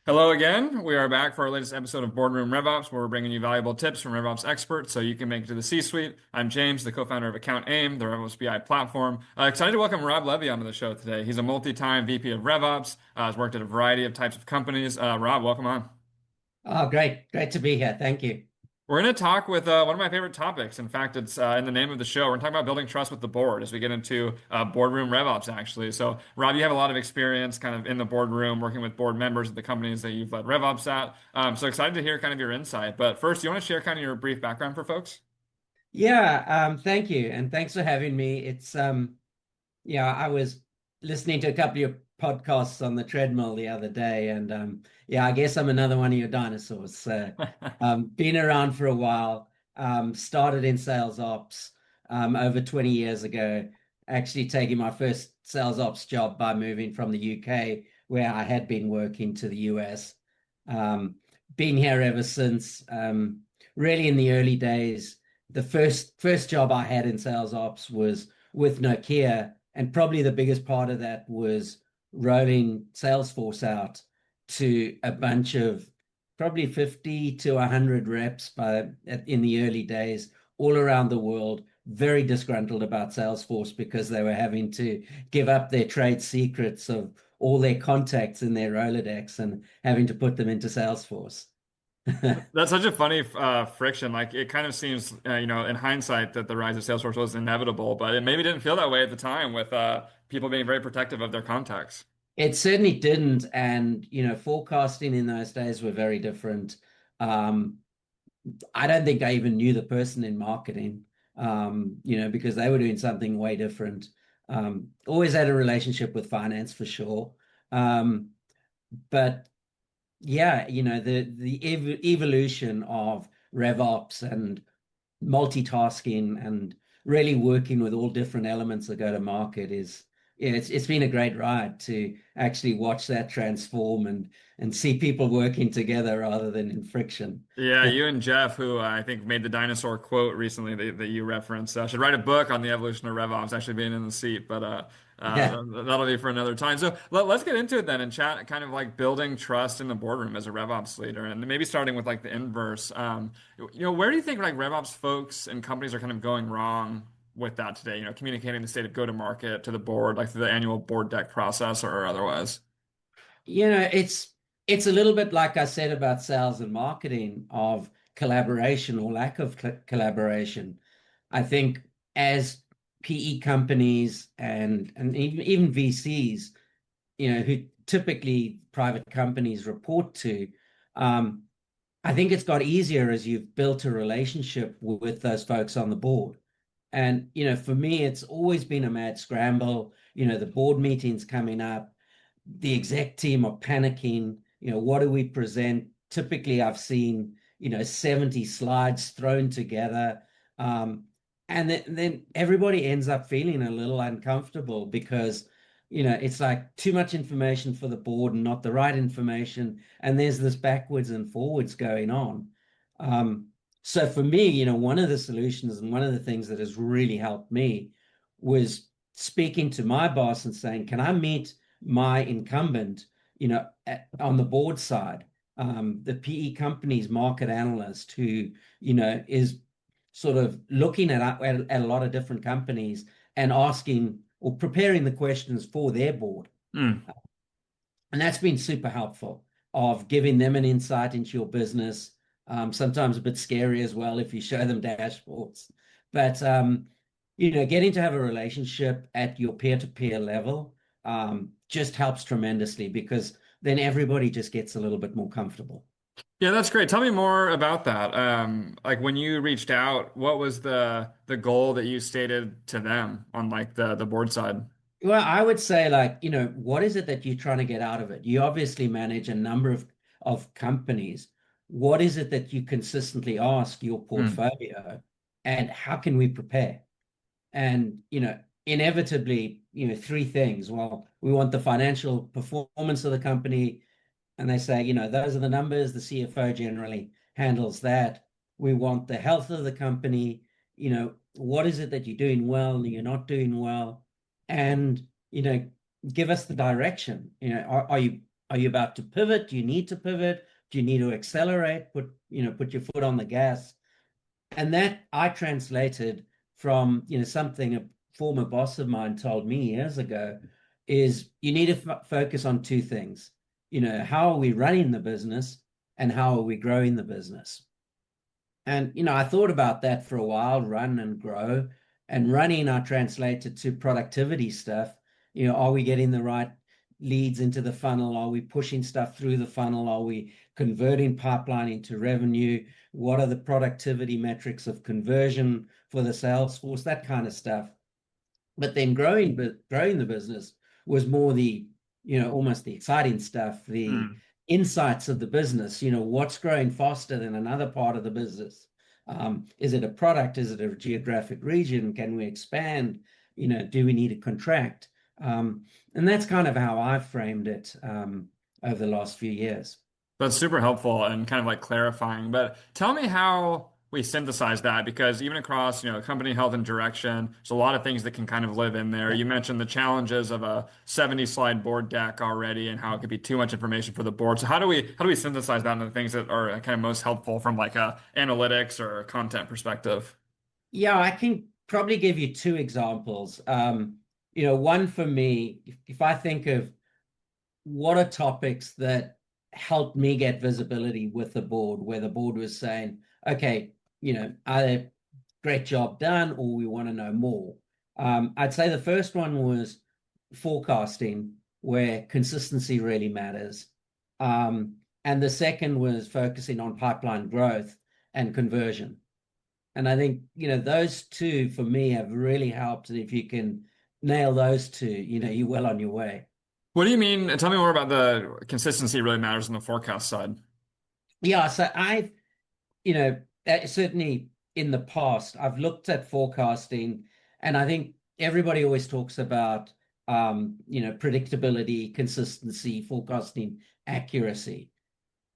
Hello again. We are back for our latest episode of Boardroom RevOps, where we're bringing you valuable tips from RevOps experts so you can make it to the C-suite. I'm James, the co-founder of Account Aim, the RevOps BI platform. Excited to welcome Rob Levey onto the show today. He's a multi-time VP of RevOps, has worked at a variety of types of companies. Rob, welcome on. Oh, great. Great to be here. Thank you. We're going to talk with one of my favorite topics. In fact, it's in the name of the show. We're going to talk about building trust with the board as we get into boardroom RevOps, actually. So, Rob, you have a lot of experience kind of in the boardroom, working with board members of the companies that you've led RevOps at. So excited to hear kind of your insight. But first, do you want to share kind of your brief background for folks? Yeah, thank you. And thanks for having me. I was listening to a couple of your podcasts on the treadmill the other day, and yeah, I guess I'm another one of your dinosaurs. So, been around for a while. Started in sales ops over 20 years ago, actually taking my first sales ops job by moving from the UK, where I had been working, to the US. Um, Been here ever since. Really in the early days, the first job I had in sales ops was with Nokia, and probably the biggest part of that was rolling Salesforce out to a bunch of probably 50 to 100 reps in the early days all around the world, very disgruntled about Salesforce because they were having to give up their trade secrets of all their contacts in their Rolodex and having to put them into Salesforce. That's such a funny friction. Like it kind of seems, in hindsight, that the rise of Salesforce was inevitable, but it maybe didn't feel that way at the time with people being very protective of their contacts. It certainly didn't, and forecasting in those days were very different. Um, I don't think I even knew the person in marketing, because they were doing something way different. Always had a relationship with finance for sure. Um, but yeah, the evolution of RevOps and multitasking and really working with all different elements that go to market is, yeah, it's been a great ride to actually watch that transform and see people working together rather than in friction. Yeah, you and Jeff, who I think made the dinosaur quote recently that you referenced, should write a book on the evolution of RevOps actually being in the seat, but Yeah. that'll be for another time. So let's get into it then and chat kind of like building trust in the boardroom as a RevOps leader, and maybe starting with like the inverse. Where do you think like RevOps folks and companies are kind of going wrong with that today? Communicating the state of go-to-market to the board, like through the annual board deck process or otherwise. It's a little bit like I said about sales and marketing, of collaboration or lack of collaboration. I think as PE companies and even VCs, who typically private companies report to, um, I think it's got easier as you've built a relationship with those folks on the board. And, for me, it's always been a mad scramble. The board meetings coming up, the exec team are panicking. What do we present? Typically, I've seen, 70 slides thrown together. Um, and then everybody ends up feeling a little uncomfortable because, it's like too much information for the board and not the right information. And there's this backwards and forwards going on. Um, so for me, one of the solutions and one of the things that has really helped me was speaking to my boss and saying, can I meet my incumbent, on the board side, the PE company's market analyst who, is sort of looking at a lot of different companies and asking or preparing the questions for their board. Hmm. And that's been super helpful of giving them an insight into your business. Sometimes a bit scary as well if you show them dashboards. But getting to have a relationship at your peer-to-peer level just helps tremendously because then everybody just gets a little bit more comfortable. Yeah, that's great. Tell me more about that. Like when you reached out, what was the goal that you stated to them on like the board side? Well, I would say, like, what is it that you're trying to get out of it? You obviously manage a number of companies. What is it that you consistently ask your Hmm. portfolio, and how can we prepare? And, inevitably, three things. Well, we want the financial performance of the company. And they say, those are the numbers. The CFO generally handles that. We want the health of the company. What is it that you're doing well and you're not doing well? And, give us the direction. Are you about to pivot? Do you need to pivot? Do you need to accelerate? Put your foot on the gas. And that I translated from, something a former boss of mine told me years ago is you need to focus on two things. How are we running the business and how are we growing the business? And, I thought about that for a while, run and grow. And running, I translated to productivity stuff. Are we getting the right leads into the funnel? Are we pushing stuff through the funnel? Are we converting pipeline into revenue? What are the productivity metrics of conversion for the sales force? That kind of stuff. But then growing the business was more the, almost the exciting stuff, the Mm. insights of the business. What's growing faster than another part of the business? Is it a product? Is it a geographic region? Can we expand? Do we need to contract? And that's kind of how I've framed it over the last few years. That's super helpful and kind of like clarifying. But tell me how we synthesize that because even across, company health and direction, there's a lot of things that can kind of live in there. Yeah. You mentioned the challenges of a 70 slide board deck already and how it could be too much information for the board. So how do we synthesize that into the things that are kind of most helpful from like a analytics or content perspective? Yeah, I can probably give you two examples. One for me, if I think of what are topics that helped me get visibility with the board, where the board was saying, okay, either great job done or we want to know more. I'd say the first one was forecasting, where consistency really matters. And the second was focusing on pipeline growth and conversion. And I think, those two for me have really helped. And if you can nail those two, you're well on your way. What do you mean? Tell me more about the consistency really matters on the forecast side. Yeah, so I've, certainly in the past, I've looked at forecasting, and I think everybody always talks about, predictability, consistency, forecasting accuracy.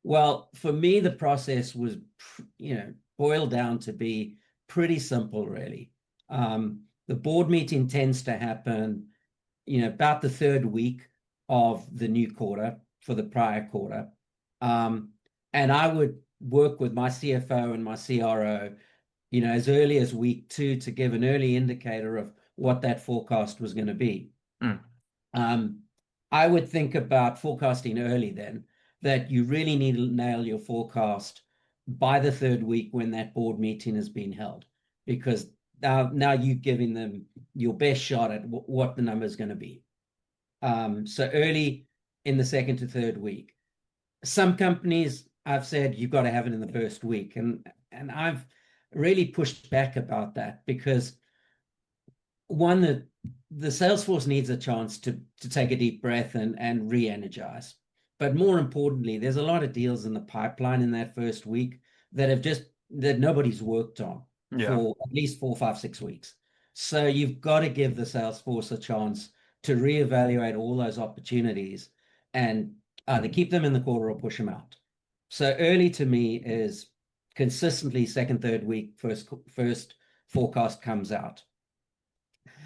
Well, for me, the process was, boiled down to be pretty simple, really. The board meeting tends to happen, about the third week of the new quarter for the prior quarter. And I would work with my CFO and my CRO, as early as week 2 to give an early indicator of what that forecast was going to be. Mm. Um, I would think about forecasting early then, that you really need to nail your forecast by the third week when that board meeting has been held, because now you're giving them your best shot at what the number is going to be. So early in the second to third week. Some companies I've said you've got to have it in the first week, and I've really pushed back about that because one, the Salesforce needs a chance to take a deep breath and re-energize. But more importantly, there's a lot of deals in the pipeline in that first week that nobody's worked on Yeah. for at least 4, 5, 6 weeks. So you've got to give the Salesforce a chance to reevaluate all those opportunities and either keep them in the quarter or push them out. So early to me is consistently second, third week, first forecast comes out.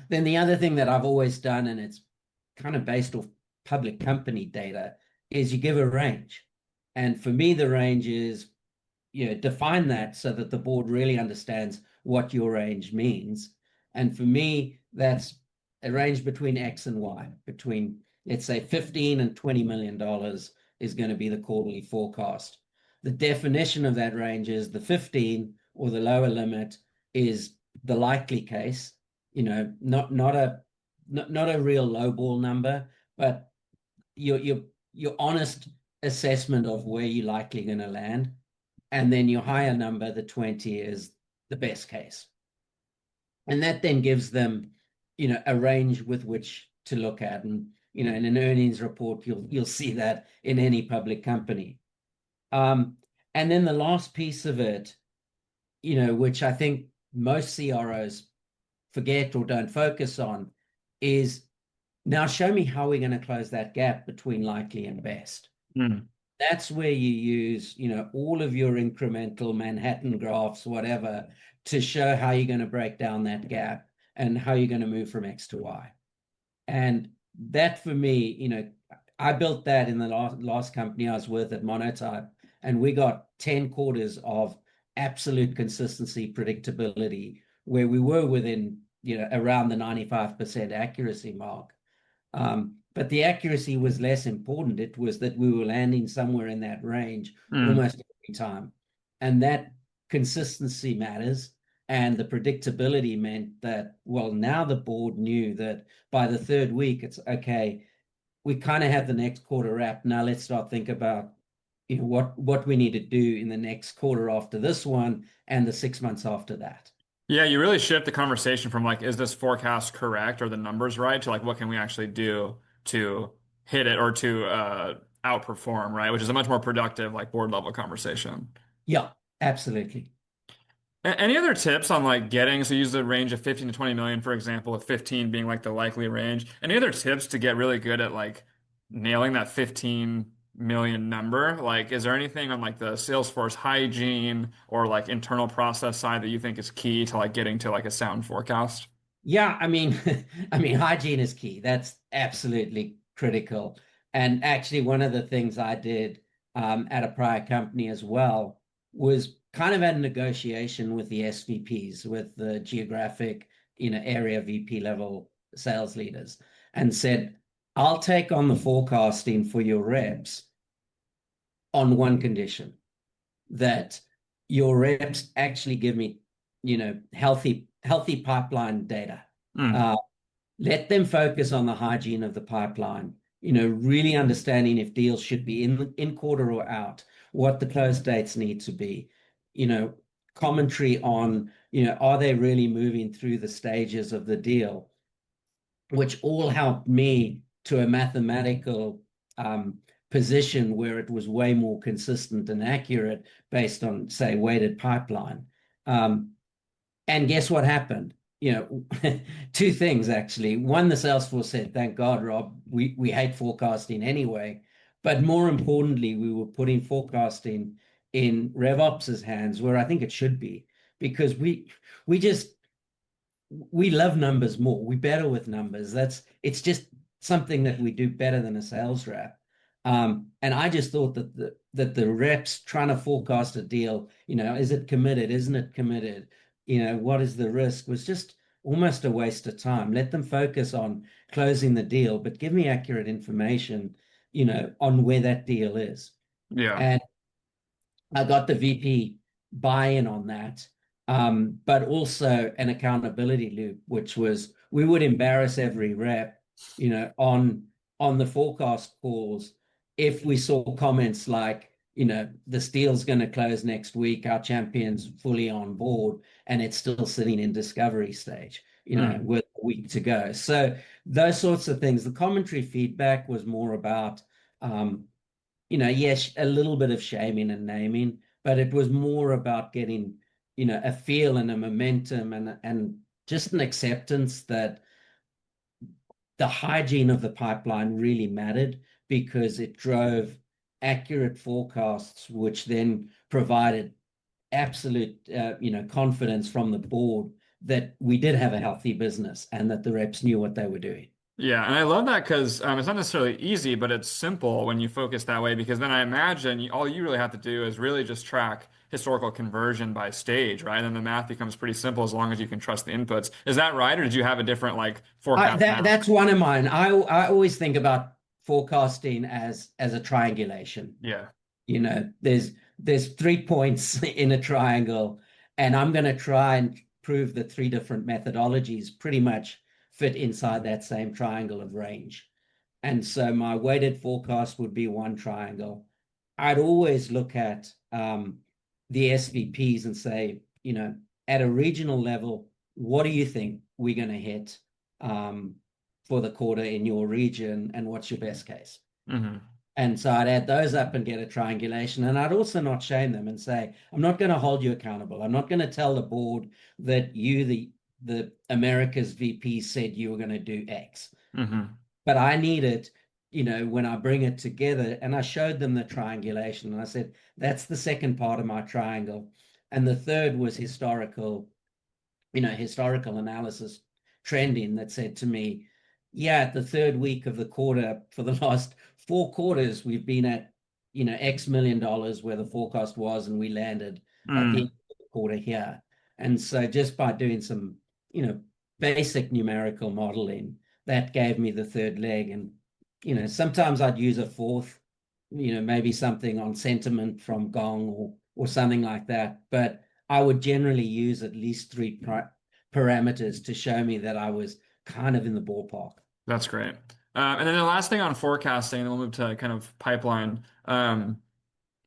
Then the other thing that I've always done, and it's kind of based off public company data, is you give a range. And for me, the range is, define that so that the board really understands what your range means. And for me, that's a range between X and Y, between, let's say, 15 and $20 million is going to be the quarterly forecast. The definition of that range is the 15, or the lower limit, is the likely case, not a real lowball number, but your honest assessment of where you're likely going to land. And then your higher number, the 20, is the best case. And that then gives them, a range with which to look at. And, in an earnings report, you'll see that in any public company. And then the last piece of it, which I think most CROs forget or don't focus on, is now show me how we're going to close that gap between likely and best. Mm. That's where you use, all of your incremental Manhattan graphs, whatever, to show how you're going to break down that gap and how you're going to move from X to Y. And that for me, I built that in the last company I was with at Monotype, and we got 10 quarters of absolute consistency, predictability, where we were within, around the 95% accuracy mark. But the accuracy was less important. It was that we were landing somewhere in that range Mm. almost every time. And that consistency matters. And the predictability meant that, well, now the board knew that by the third week, it's okay, we kind of have the next quarter wrapped. Now let's start think about what we need to do in the next quarter after this one and the 6 months after that. Yeah, you really shift the conversation from like, is this forecast correct or the numbers right to like, what can we actually do to hit it or to outperform, right? Which is a much more productive like board level conversation. Yeah, absolutely. Any other tips on like getting, so use the range of 15 to 20 million, for example, with 15 being like the likely range. Any other tips to get really good at like nailing that 15 million number? Like, is there anything on like the Salesforce hygiene or like internal process side that you think is key to like getting to like a sound forecast? Yeah, I mean, I mean, hygiene is key. That's absolutely critical. And actually, one of the things I did at a prior company as well was kind of had a negotiation with the SVPs, with the geographic, area VP level sales leaders, and said, "I'll take on the forecasting for your reps on one condition, that your reps actually give me, healthy pipeline data. Mm. Uh, Let them focus on the hygiene of the pipeline, really understanding if deals should be in quarter or out, what the close dates need to be, you know, commentary on, are they really moving through the stages of the deal, which all helped me to a mathematical position where it was way more consistent and accurate based on, say, weighted pipeline. Um, and guess what happened? Two things actually. One, the Salesforce said, "Thank God, Rob, we hate forecasting anyway." But more importantly, we were putting forecasting in RevOps's hands where I think it should be, because we just we love numbers more. We're better with numbers. It's just something that we do better than a sales rep. And I just thought that the reps trying to forecast a deal, is it committed? Isn't it committed? What is the risk? Was just almost a waste of time. Let them focus on closing the deal, but give me accurate information, on where that deal is. Yeah. And I got the VP buy-in on that, but also an accountability loop, which was we would embarrass every rep, on the forecast calls if we saw comments like, this deal's going to close next week, our champion's fully on board, and it's still sitting in discovery stage, Mm. with a week to go. So those sorts of things. The commentary feedback was more about, yes, a little bit of shaming and naming, but it was more about getting, a feel and a momentum and just an acceptance that the hygiene of the pipeline really mattered because it drove accurate forecasts, which then provided absolute, confidence from the board that we did have a healthy business and that the reps knew what they were doing. Yeah, and I love that because it's not necessarily easy, but it's simple when you focus that way. Because then I imagine all you really have to do is really just track historical conversion by stage, right? And the math becomes pretty simple as long as you can trust the inputs. Is that right, or did you have a different like forecast math? That's one of mine. I always think about forecasting as a triangulation. Yeah. There's 3 points in a triangle, and I'm going to try and prove that three different methodologies pretty much fit inside that same triangle of range. And so my weighted forecast would be one triangle. I'd always look at the SVPs and say, at a regional level, what do you think we're going to hit for the quarter in your region, and what's your best case? Hmm. And so I'd add those up and get a triangulation. And I'd also not shame them and say, I'm not going to hold you accountable. I'm not going to tell the board that you, the America's VP, said you were going to do X. Hmm. But I need it, when I bring it together. And I showed them the triangulation. And I said, that's the second part of my triangle. And the third was historical analysis trending that said to me, yeah, at the third week of the quarter for the last 4 quarters we've been at, X million dollars where the forecast was, and we landed at the end Mm, of the quarter here. And so just by doing some, basic numerical modeling, that gave me the third leg. And, sometimes I'd use a fourth, maybe something on sentiment from Gong or something like that. But I would generally use at least three parameters to show me that I was kind of in the ballpark. that's great. And then the last thing on forecasting, and we'll move to kind of pipeline.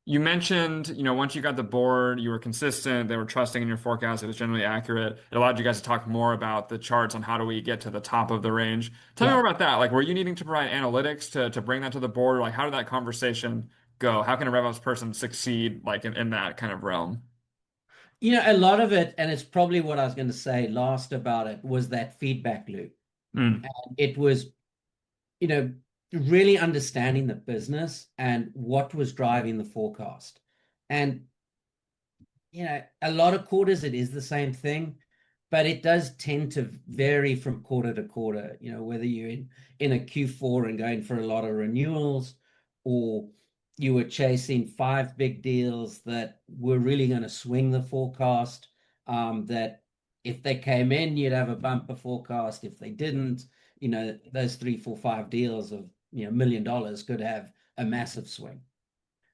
You mentioned, once you got the board, you were consistent, they were trusting in your forecast, it was generally accurate. It allowed you guys to talk more about the charts on how do we get to the top of the range. Tell me Yeah. more about that. Like, were you needing to provide analytics to bring that to the board? Like, how did that conversation go? How can a RevOps person succeed like in that kind of realm? A lot of it, and it's probably what I was going to say last about it, was that feedback loop. Mm, And it was, you know, really understanding the business and what was driving the forecast. And, a lot of quarters, it is the same thing, but it does tend to vary from quarter to quarter, whether you're in a Q4 and going for a lot of renewals, or you were chasing 5 big deals that were really going to swing the forecast, that if they came in, you'd have a bumper forecast. If they didn't, those 3, 4, 5 deals of, $1 million could have a massive swing.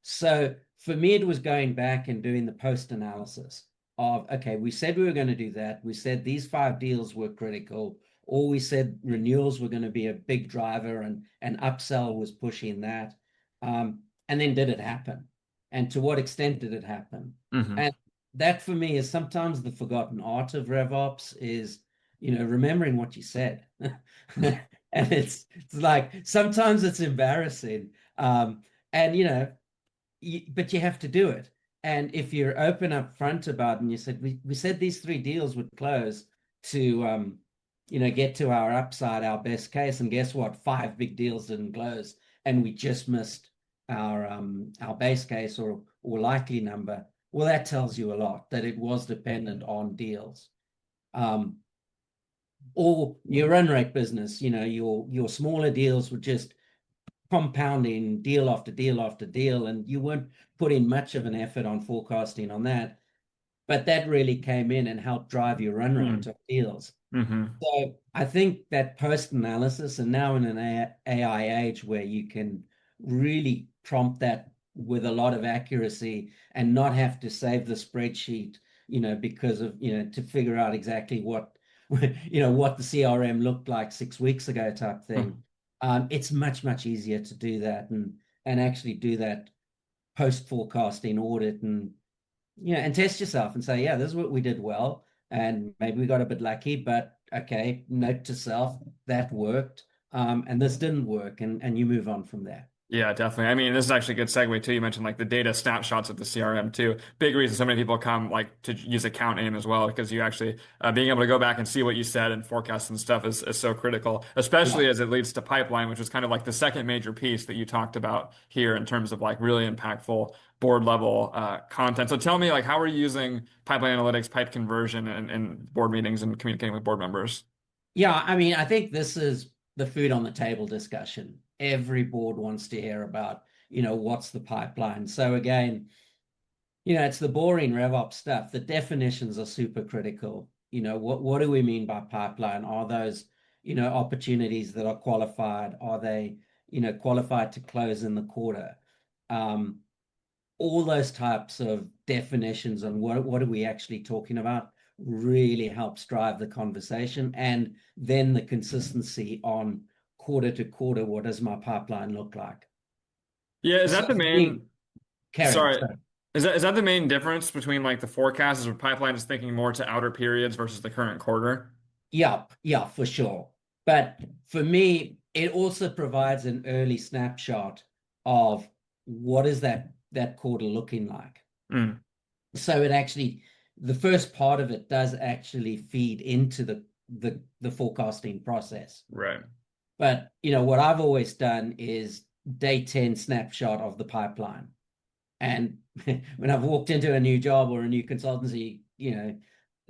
So for me, it was going back and doing the post analysis of, okay, we said we were going to do that. We said these 5 deals were critical, or we said renewals were going to be a big driver, and upsell was pushing that. And then did it happen? And to what extent did it happen? hmm And that for me is sometimes the forgotten art of RevOps is, remembering what you said. And it's like sometimes it's embarrassing. And but you have to do it. And if you're open up front about it and you said, we said these 3 deals would close to, get to our upside, our best case. And guess what? 5 big deals didn't close. And we just missed our base case or likely number. Well, that tells you a lot that it was dependent on deals. Or your run rate business, your smaller deals were just compounding deal after deal after deal, and you weren't putting much of an effort on forecasting on that. But that really came in and helped drive your run rate of deals. hmm So I think that post analysis, and now in an AI age where you can really prompt that with a lot of accuracy and not have to save the spreadsheet, because of, to figure out exactly what, what the CRM looked like 6 weeks ago type thing. It's much, much easier to do that and actually do that post forecasting audit and test yourself and say, yeah, this is what we did well. And maybe we got a bit lucky, but okay, note to self, that worked. And this didn't work, and you move on from there. Yeah, definitely. I mean, this is actually a good segue too. You mentioned like the data snapshots of the CRM too. Big reason so many people come like to use account aim as well, because you actually being able to go back and see what you said and forecast and stuff is so critical, Yeah. especially as it leads to pipeline, which is kind of like the second major piece that you talked about here in terms of like really impactful board level content. So tell me, like, how are you using pipeline analytics, pipe conversion, and board meetings and communicating with board members? Yeah, I mean, I think this is the food on the table discussion. Every board wants to hear about, what's the pipeline. So again, it's the boring RevOps stuff. The definitions are super critical. What do we mean by pipeline? Are those, opportunities that are qualified? Are they, qualified to close in the quarter? Um, all those types of definitions and what are we actually talking about really helps drive the conversation, and then the consistency on quarter to quarter. What does my pipeline look like? Yeah, is So that the for me, main? carry on. Sorry. Sorry. Is that the main difference between like the forecast is where pipeline is thinking more to outer periods versus the current quarter? Yeah, for sure. But for me, it also provides an early snapshot of what is that quarter looking like. Mm, So it actually, the first part of it does actually feed into the forecasting process. right. But what I've always done is day 10 snapshot of the pipeline. And when I've walked into a new job or a new consultancy, the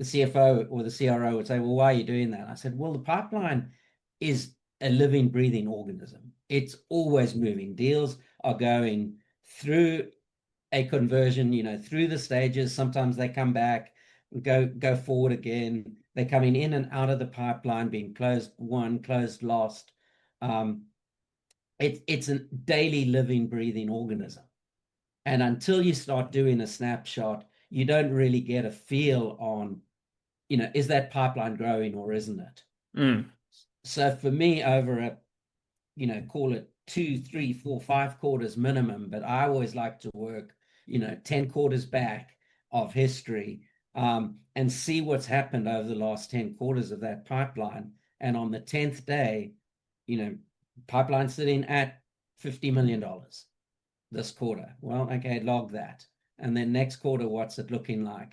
CFO or the CRO would say, well, why are you doing that? I said, well, the pipeline is a living, breathing organism. It's always moving. Deals are going through a conversion, through the stages. Sometimes they come back, go forward again. They're coming in and out of the pipeline, being closed won, closed lost. It's a daily living, breathing organism. And until you start doing a snapshot, you don't really get a feel on, is that pipeline growing or isn't it? Mm. So for me, over call it 2, 3, 4, 5 quarters minimum, but I always like to work, 10 quarters back of history, and see what's happened over the last 10 quarters of that pipeline. And on the 10th day, pipeline sitting at $50 million this quarter. Well, okay, log that. And then next quarter, what's it looking like?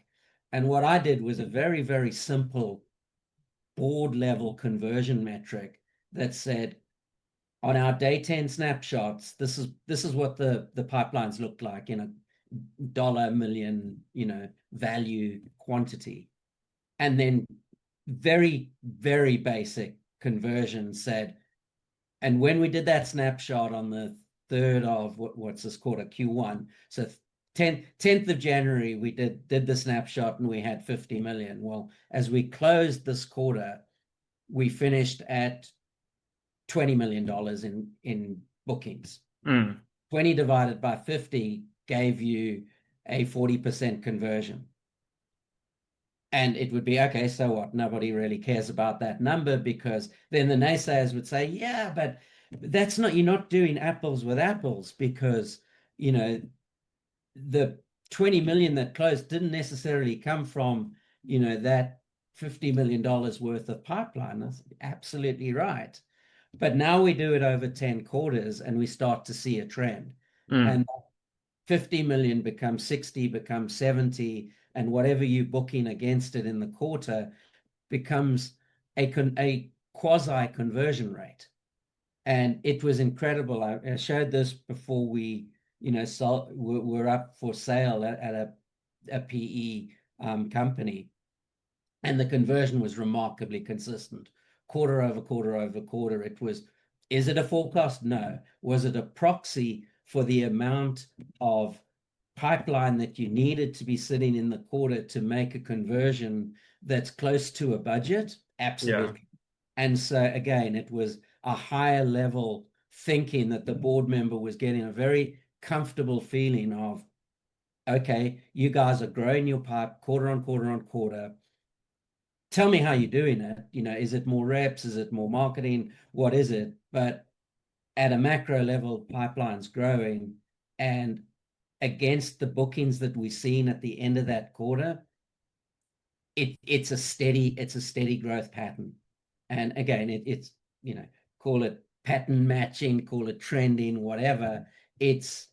And what I did was a very, very simple board level conversion metric that said, on our day 10 snapshots, this is what the pipelines look like in a dollar million, value quantity. And then very, very basic conversion said, and when we did that snapshot on the 3rd of what's this quarter, Q1, so 10th of January, we did the snapshot and we had 50 million. Well, as we closed this quarter, we finished at $20 million in bookings. 20 divided by 50 gave you a 40% conversion. And it would be, okay, so what? Nobody really cares about that number, because then the naysayers would say, yeah, but you're not doing apples with apples, because, the 20 million that closed didn't necessarily come from, that $50 million worth of pipeline. That's absolutely right. But now we do it over 10 quarters and we start to see a trend. And 50 million becomes 60, becomes 70, and whatever you booking against it in the quarter becomes a quasi conversion rate. And it was incredible. I showed this before we, we're up for sale at a PE company. And the conversion was remarkably consistent. Quarter over quarter over quarter. Is it a forecast? No. Was it a proxy for the amount of pipeline that you needed to be sitting in the quarter to make a conversion that's close to a budget? Absolutely. Yeah. And so again, it was a higher level thinking that the board member was getting a very comfortable feeling of, okay, you guys are growing your pipe quarter on quarter on quarter. Tell me how you're doing it. Is it more reps? Is it more marketing? What is it? But at a macro level, pipeline's growing, and against the bookings that we've seen at the end of that quarter, it's a steady growth pattern. And again, it's call it pattern matching, call it trending, whatever. It's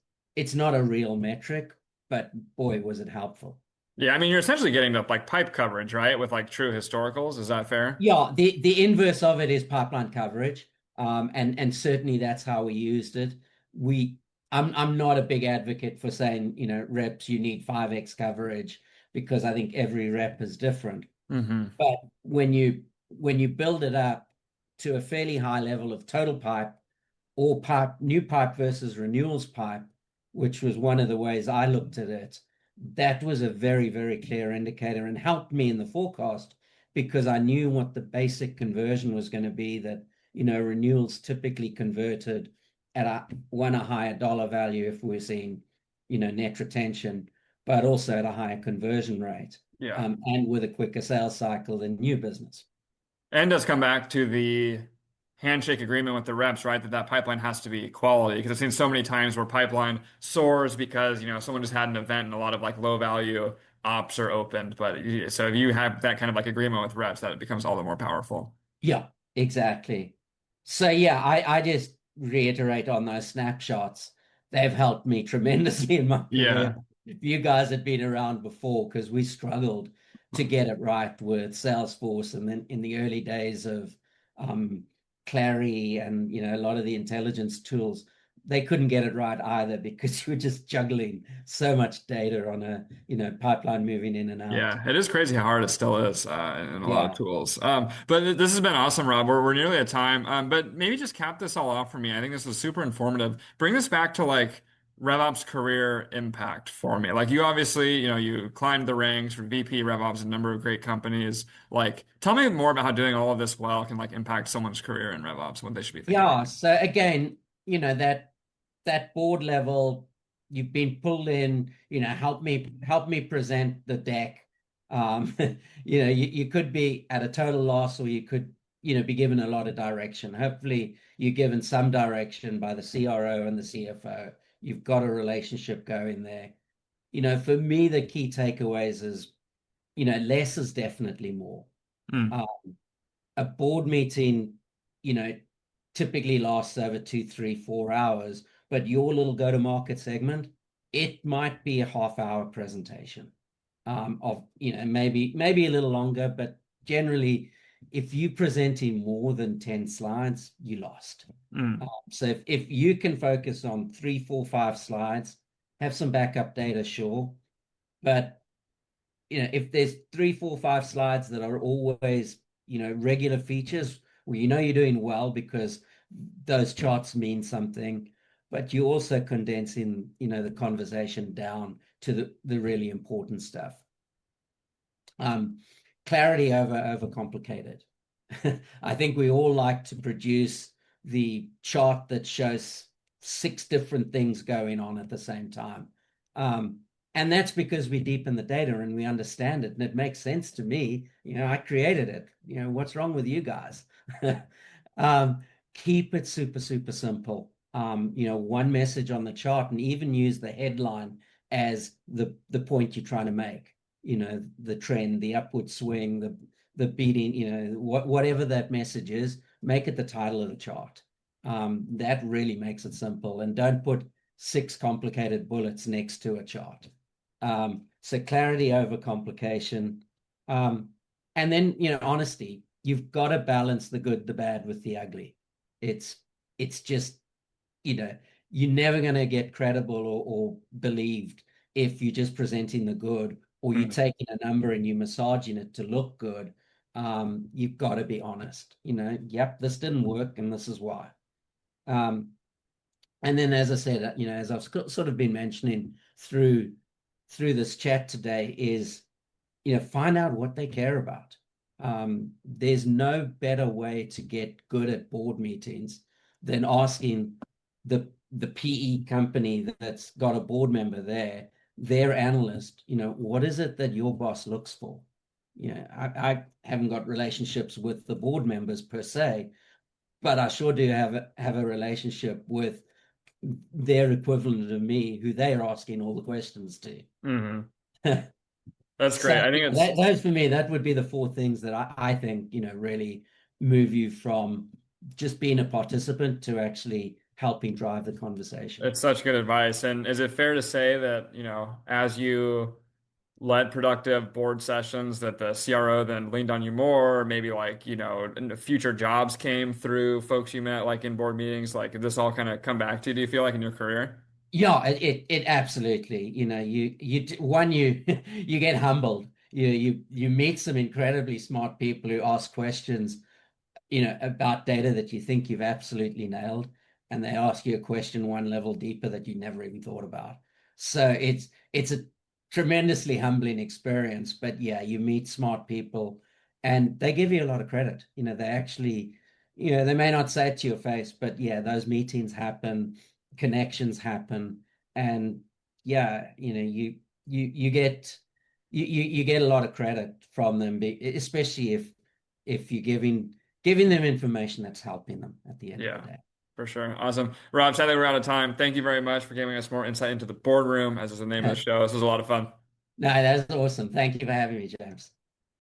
not a real metric, but boy, was it helpful. Yeah, I mean, you're essentially getting the like pipe coverage, right? With like true historicals. Is that fair? Yeah, the inverse of it is pipeline coverage. And certainly that's how we used it. I'm not a big advocate for saying, reps, you need 5x coverage, because I think every rep is different. But when you build it up to a fairly high level of total pipe, or new pipe versus renewals pipe, which was one of the ways I looked at it, that was a very, very clear indicator and helped me in the forecast, because I knew what the basic conversion was going to be, that, renewals typically converted at a higher dollar value if we're seeing, net retention, but also at a higher conversion rate. Yeah. And with a quicker sales cycle than new business. And does come back to the handshake agreement with the reps, right? That pipeline has to be quality, because I've seen so many times where pipeline soars because, someone just had an event and a lot of like low value ops are opened. But so if you have that kind of like agreement with reps, that it becomes all the more powerful. Yeah, exactly. So yeah, I just reiterate on those snapshots. They've helped me tremendously in my career. Yeah. You guys had been around before, because we struggled to get it right with Salesforce, and then in the early days of Clary and a lot of the intelligence tools, they couldn't get it right either because you were just juggling so much data on a, pipeline moving in and out. Yeah, it is crazy how hard it still is in a lot of Yeah. tools. But this has been awesome, Rob. We're nearly at time. But maybe just cap this all off for me. I think this was super informative. Bring this back to like RevOps career impact for me. Like you obviously, you climbed the ranks for VP RevOps at a number of great companies. Like, tell me more about how doing all of this well can like impact someone's career in RevOps, what they should be thinking Yeah. about. So again, that board level, you've been pulled in, help me present the deck. Um, you could be at a total loss, or you could, be given a lot of direction. Hopefully, you're given some direction by the CRO and the CFO. You've got a relationship going there. For me, the key takeaways is, less is definitely more. Mm, Uh, a board meeting, you know, typically lasts over 2, 3, 4 hours, but your little go-to-market segment, it might be a half-hour presentation of, maybe a little longer, but generally, if you present in more than 10 slides, you lost. mm, So if you can focus on 3, 4, 5 slides, have some backup data, sure, but if there's 3, 4, 5 slides that are always, regular features, well, you're doing well because those charts mean something, but you also condensing, the conversation down to the really important stuff. Um, Clarity over complicated. I think we all like to produce the chart that shows 6 different things going on at the same time. Um, and that's because we deepen the data and we understand it and it makes sense to me. I created it. What's wrong with you guys? um, Keep it super, super simple. One message on the chart, and even use the headline as the point you're trying to make. The trend, the upward swing, the beating, whatever that message is, make it the title of the chart. That really makes it simple, and don't put 6 complicated bullets next to a chart. So clarity over complication. Um, and then, honesty. You've got to balance the good, the bad with the ugly. It's it's just, you know, you're never going to get credible or believed if you're just presenting the good, or you're mm. taking a number and you're massaging it to look good. You've got to be honest. Yep, this didn't work, and this is why. Um, and then, as I said, as I've sort of been mentioning through this chat today, is find out what they care about. There's no better way to get good at board meetings than asking the PE company that's got a board member there, their analyst, what is it that your boss looks for? I haven't got relationships with the board members per se, but I sure do have a relationship with their equivalent of me, who they are asking all the questions to. Hmm. That's So great. I think it's those for me, that would be the 4 things that I think, really move you from just being a participant to actually helping drive the conversation. it's such good advice. And is it fair to say that, as you led productive board sessions, that the CRO then leaned on you more, maybe like, and future jobs came through folks you met like in board meetings, like did this all kind of come back to you, do you feel like in your career? Yeah, it absolutely, you you get humbled. You meet some incredibly smart people who ask questions, about data that you think you've absolutely nailed, and they ask you a question one level deeper that you never even thought about. So it's a tremendously humbling experience. But yeah, you meet smart people, and they give you a lot of credit. They actually, they may not say it to your face, but yeah, those meetings happen, connections happen, and yeah, you get a lot of credit from them, especially if you're giving them information that's helping them at the end of the Yeah, day. for sure. Awesome. Rob, sadly we're out of time. Thank you very much for giving us more insight into the boardroom, as is the name of the No, show. This was a lot of fun. that's awesome. Thank you for having me, James.